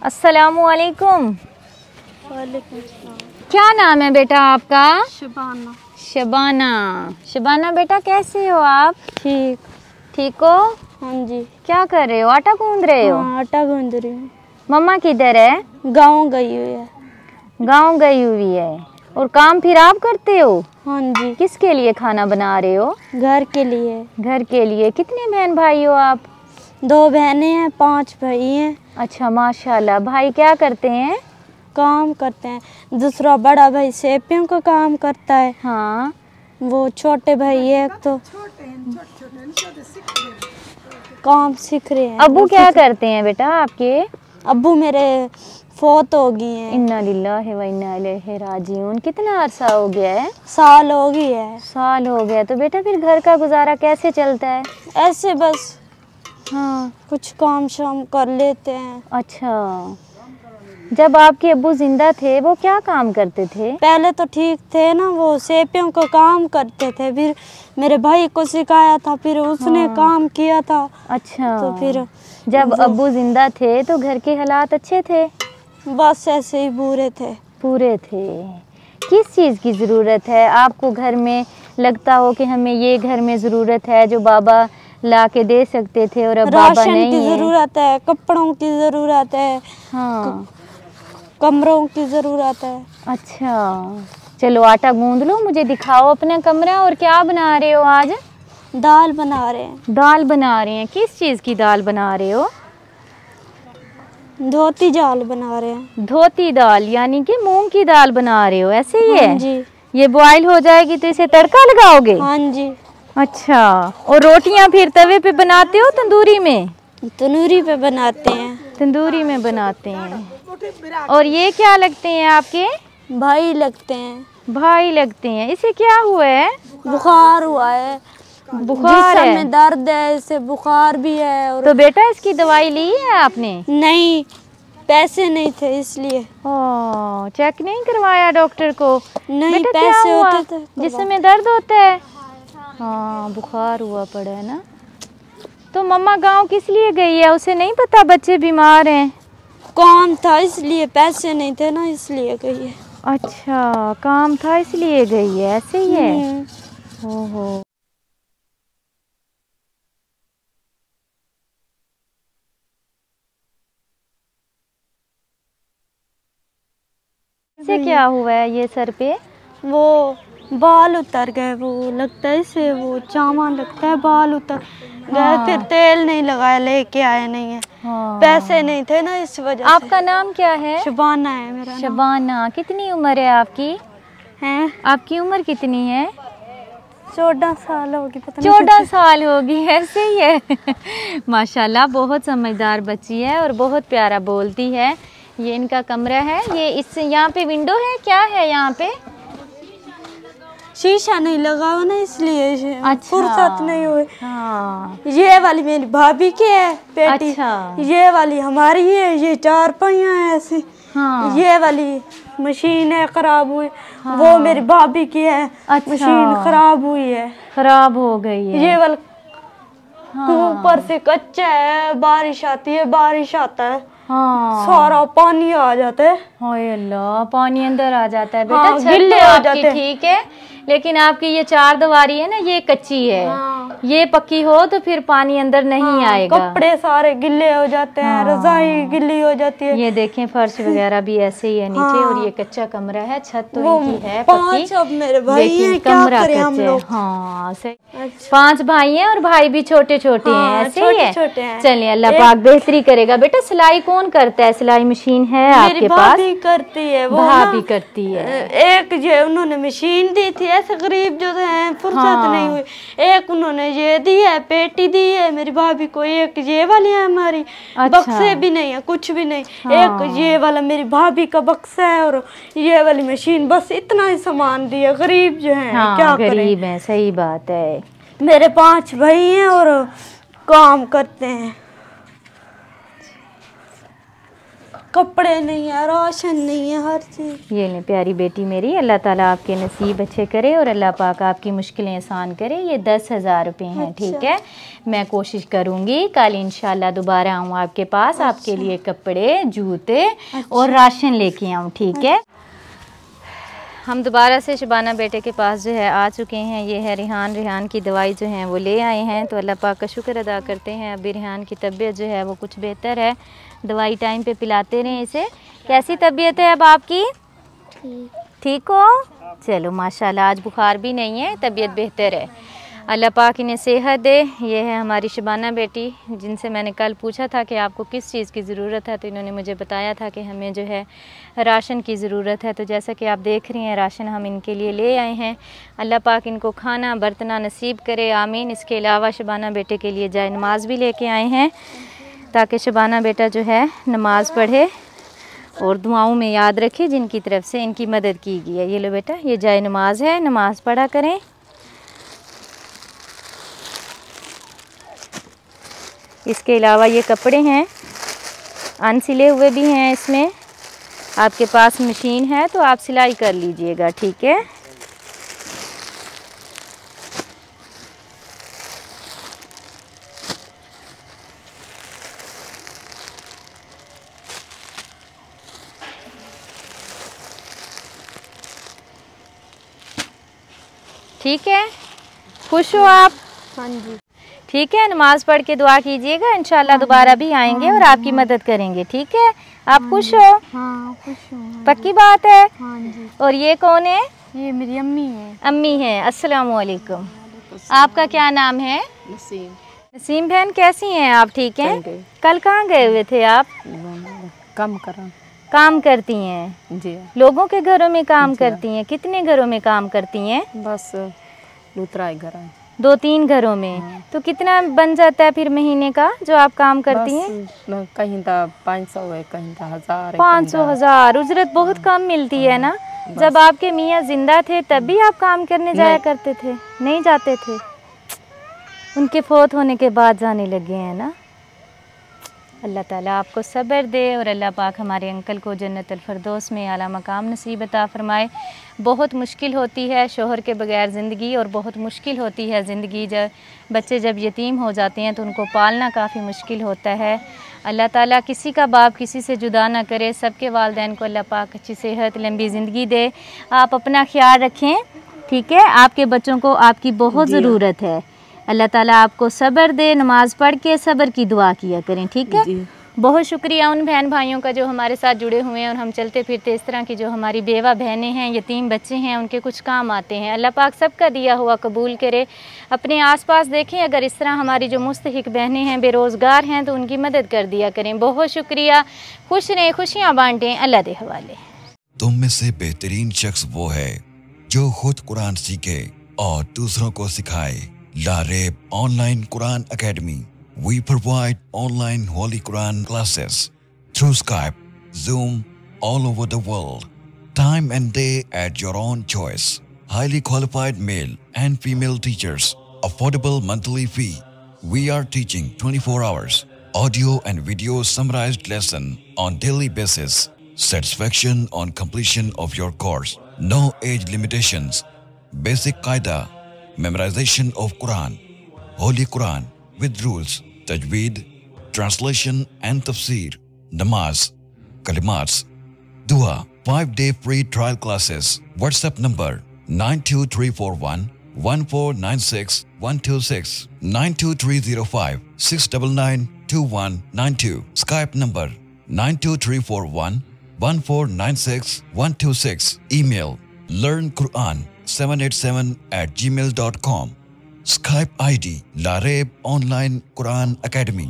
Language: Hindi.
अस्सलामुअलैकुम। वालेकुम अस्सलाम। क्या नाम है बेटा आपका? शबाना। शबाना। शबाना बेटा कैसे हो आप? ठीक। ठीक हो? हाँ जी। क्या कर रहे हो? आटा गूंद रहे हो? हाँ, आटा गूंद रही हूँ। मम्मा किधर है? गाँव गई हुई है। गांव गई हुई है। और काम फिर आप करते हो? हाँ जी। किसके लिए खाना बना रहे हो? घर के लिए। घर के लिए। कितने बहन भाई हो आप? 2 बहनें हैं, 5 भाई हैं। अच्छा माशाल्लाह। भाई क्या करते हैं? काम करते हैं। दूसरा बड़ा भाई सेपियों का काम करता है। हाँ। वो छोटे भाई है तो काम सीख रहे हैं। अब्बू क्या करते हैं बेटा आपके? अब्बू मेरे फौत हो गई हैं। इन्ना लिल्लाहि व इन्ना इलैहि राजिऊन। कितना अरसा हो गया है? साल हो गई है। साल हो गया। तो बेटा फिर घर का गुजारा कैसे चलता है? ऐसे बस हाँ। कुछ काम शाम कर लेते हैं। अच्छा। जब आपके अब्बू जिंदा थे वो क्या काम करते थे? पहले तो ठीक थे ना, वो सेपियों का काम करते थे। फिर मेरे भाई को सिखाया था, फिर उसने हाँ। काम किया था। अच्छा। तो फिर जब अब्बू जिंदा थे तो घर के हालात अच्छे थे? बस ऐसे ही बुरे थे। पूरे थे। किस चीज़ की ज़रूरत है आपको घर में? लगता हो कि हमें ये घर में ज़रूरत है जो बाबा ला के दे सकते थे और अब बाबा राशन नहीं की है। ज़रूरत है, कपड़ों की ज़रूरत है, हाँ। कमरों की ज़रूरत है। अच्छा चलो आटा गूंद लो, मुझे दिखाओ अपना कमरा। और क्या बना रहे हो आज? दाल बना रहे हैं। दाल बना रहे हैं। किस चीज़ की दाल बना रहे हो? धोती दाल बना रहे हैं। धोती दाल यानी कि मूंग की दाल बना रहे हो, ऐसे ही है? हाँ जी। ये बॉयल हो जाएगी तो इसे तड़का लगाओगे? हाँ जी। अच्छा। और रोटियां फिर तवे पे बनाते हो तंदूरी में? तंदूरी पे बनाते हैं। तंदूरी में बनाते हैं। और ये क्या लगते हैं आपके? भाई लगते हैं। भाई लगते हैं। इसे क्या हुआ है? बुखार हुआ है। बुखार है? में दर्द है, इसे बुखार भी है। और तो बेटा इसकी दवाई ली है आपने? नहीं, पैसे नहीं थे इसलिए। चेक नहीं करवाया डॉक्टर को? नहीं, बेटा पैसे क्या हुआ? होते थे जिसमें दर्द होता है? हाँ बुखार हुआ पड़ा है ना। तो मम्मा गांव किस लिए गई है? उसे नहीं पता बच्चे बीमार हैं? काम था इसलिए, पैसे नहीं थे ना इसलिए गई है। अच्छा काम था इसलिए गई है, ऐसे ही है? ओहो। से क्या हुआ है ये सर पे? वो बाल उतर गए, वो लगता है इसे वो चामा लगता है, बाल उतर गए। फिर तेल नहीं लगाया, लेके आए नहीं है। पैसे नहीं थे ना इस वजह से। आपका नाम क्या है? शबाना है मेरा नाम। शबाना। कितनी उम्र है आपकी? हैं? आपकी उम्र कितनी है? 14 साल होगी। पता नहीं 14 साल होगी, ऐसे ही है। माशाल्लाह बहुत समझदार बच्ची है और बहुत प्यारा बोलती है। ये इनका कमरा है। ये इस यहाँ पे विंडो है, क्या है यहाँ पे? शीशा नहीं लगा हुआ ना इसलिए। अच्छा। फुर्सत नहीं हुई। हाँ। ये वाली मेरी भाभी की है बेटी। अच्छा। ये वाली हमारी है। ये 4 पहिया है ऐसी। हाँ। ये वाली मशीन है खराब हुई। हाँ। वो मेरी भाभी की है। अच्छा। मशीन खराब हुई है। खराब हो गई है। ये वाला हाँ। ऊपर से कच्चा है, बारिश आती है, बारिश आता है, हाँ। सारा पानी आ जाता है। हाय अल्लाह, पानी अंदर आ जाता है बेटा। हाँ, छत गिल्ले तो हो आपकी जाते हैं। ठीक है, लेकिन आपकी ये 4 दीवारी है ना, ये कच्ची है। हाँ। ये पक्की हो तो फिर पानी अंदर नहीं आएगा। कपड़े सारे गिल्ले हो जाते हैं। रजाई गिल्ली हो जाती है। ये देखें फर्श वगैरह भी ऐसे ही है नीचे। और ये कच्चा कमरा है। छत तो वो इनकी है 5 अब मेरे भाई लेकिन हैं, क्या कमरा करें हम कच्चा है। लोग। हाँ सही। अच्छा। 5 भाई हैं और भाई भी छोटे छोटे हैं, ऐसे ही है? छोटे हैं। चलिए अल्लाह पाक बेहतरी करेगा। बेटा सिलाई कौन करता है? सिलाई मशीन है आपके पास? भाभी करती है। वो भाभी करती है। एक जो उन्होंने मशीन दी थी, ऐसे गरीब जो है फुर्सत नहीं हुई। एक उन्होंने ये दी है, पेटी दी है मेरी भाभी को। एक ये वाली है हमारी। अच्छा। बक्से भी नहीं है, कुछ भी नहीं। एक ये वाला मेरी भाभी का बक्सा है और ये वाली मशीन। बस इतना ही सामान दिया। गरीब जो है क्या गरीब है, सही बात है। मेरे 5 भाई हैं और काम करते हैं। कपड़े नहीं है, राशन नहीं है, हर चीज़। ये ले प्यारी बेटी मेरी, अल्लाह ताला आपके नसीब अच्छे करे और अल्लाह पाक आपकी मुश्किलें आसान करे। ये 10,000 रुपये हैं, ठीक है। मैं कोशिश करूँगी कल इंशाल्लाह दोबारा आऊँ आपके पास, आपके लिए कपड़े, जूते और राशन लेके आऊँ, ठीक है। हम दोबारा से शबाना बेटे के पास जो है आ चुके हैं। ये है रिहान की दवाई जो है वो ले आए हैं, तो अल्लाह पाक का शुक्र अदा करते हैं। अभी रिहान की तबीयत जो है वो कुछ बेहतर है, दवाई टाइम पे पिलाते रहें इसे। कैसी तबीयत है अब आपकी? ठीक हो? चलो माशाल्लाह, आज बुखार भी नहीं है, तबीयत बेहतर है। अल्लाह पाक इन्हें सेहत दे। ये है हमारी शबाना बेटी, जिनसे मैंने कल पूछा था कि आपको किस चीज़ की ज़रूरत है, तो इन्होंने मुझे बताया था कि हमें जो है राशन की ज़रूरत है। तो जैसा कि आप देख रही हैं, राशन हम इनके लिए ले आए हैं। अल्लाह पाक इनको खाना बरतना नसीब करे, आमीन। इसके अलावा शबाना बेटे के लिए जाए नमाज भी लेके आए हैं, ताकि शबाना बेटा जो है नमाज़ पढ़े और दुआओं में याद रखे जिनकी तरफ से इनकी मदद की गई है। ये लो बेटा, ये जाए नमाज है, नमाज पढ़ा करें। इसके अलावा ये कपड़े हैं, अनसिले हुए भी हैं इसमें। आपके पास मशीन है तो आप सिलाई कर लीजिएगा, ठीक है। ठीक है, खुश हो आप? हाँ जी। ठीक है, नमाज पढ़ के दुआ कीजिएगा, इंशाल्लाह दोबारा भी आएंगे और आपकी मदद करेंगे, ठीक है। आप खुश हो? हाँ खुश हूँ। पक्की बात है? हाँ जी। और ये कौन है? ये मेरी अम्मी है। अम्मी है। अस्सलाम वालेकुम। आपका क्या नाम है? नसीम। नसीम बहन, कैसी हैं आप? ठीक हैं। कल कहाँ गए हुए थे आप? काम करती हैं जी। लोगों के घरों में काम करती हैं? कितने घरों में काम करती हैं? बस दूसरा घर है, 2-3 घरों में। तो कितना बन जाता है फिर महीने का जो आप काम करती हैं? कहीं तो 500 है, कहीं तो 1000 है। 500,000 उजरत बहुत कम मिलती है ना। जब आपके मियाँ जिंदा थे तब भी आप काम करने जाया करते थे? नहीं जाते थे, उनके फौत होने के बाद जाने लगे हैं ना। अल्लाह ताला आपको सब्र दे और अल्लाह पाक हमारे अंकल को जन्नतुल फिरदौस में आला मकाम नसीब अता फरमाए। बहुत मुश्किल होती है शोहर के बगैर ज़िंदगी, और बहुत मुश्किल होती है ज़िंदगी। जब बच्चे जब यतीम हो जाते हैं तो उनको पालना काफ़ी मुश्किल होता है। अल्लाह ताला किसी का बाप किसी से जुदा ना करे। सबके वालिदैन को अल्लाह पाक अच्छी सेहत लंबी ज़िंदगी दे। आप अपना ख्याल रखें, ठीक है। आपके बच्चों को आपकी बहुत ज़रूरत है। अल्लाह ताला आपको सब्र दे। नमाज पढ़ के सब्र की दुआ किया करें, ठीक है। बहुत शुक्रिया उन बहन भाइयों का जो हमारे साथ जुड़े हुए हैं, और हम चलते फिरते इस तरह की जो हमारी बेवा बहनें हैं, यतीम बच्चे हैं, उनके कुछ काम आते हैं। अल्लाह पाक सबका दिया हुआ कबूल करे। अपने आसपास देखें, अगर इस तरह हमारी जो मुस्तहिक बहनें हैं, बेरोज़गार हैं, तो उनकी मदद कर दिया करें। बहुत शुक्रिया। खुश रहें, खुशियाँ बांटें। अल्लाह के हवाले। तुम में से बेहतरीन शख्स वो है जो खुद कुरान सीखे और दूसरों को सिखाए। Laraib online Quran academy. We provide online Holy Quran classes through Skype, Zoom, all over the world. Time and day at your own choice. Highly qualified male and female teachers. Affordable monthly fee. We are teaching 24 hours. Audio and video summarized lesson on daily basis. Satisfaction on completion of your course. No age limitations. Basic Qaida. Memorization of Quran. Holy Quran with rules, tajweed, translation and tafsir, namaz, kalimats, dua, 5-day free trial classes. WhatsApp number 92341 1496 126 92305 699 2192. Skype number 92341 1496 126. Email learnquran787@gmail.com. Skype ID Lareeb Online Quran Academy.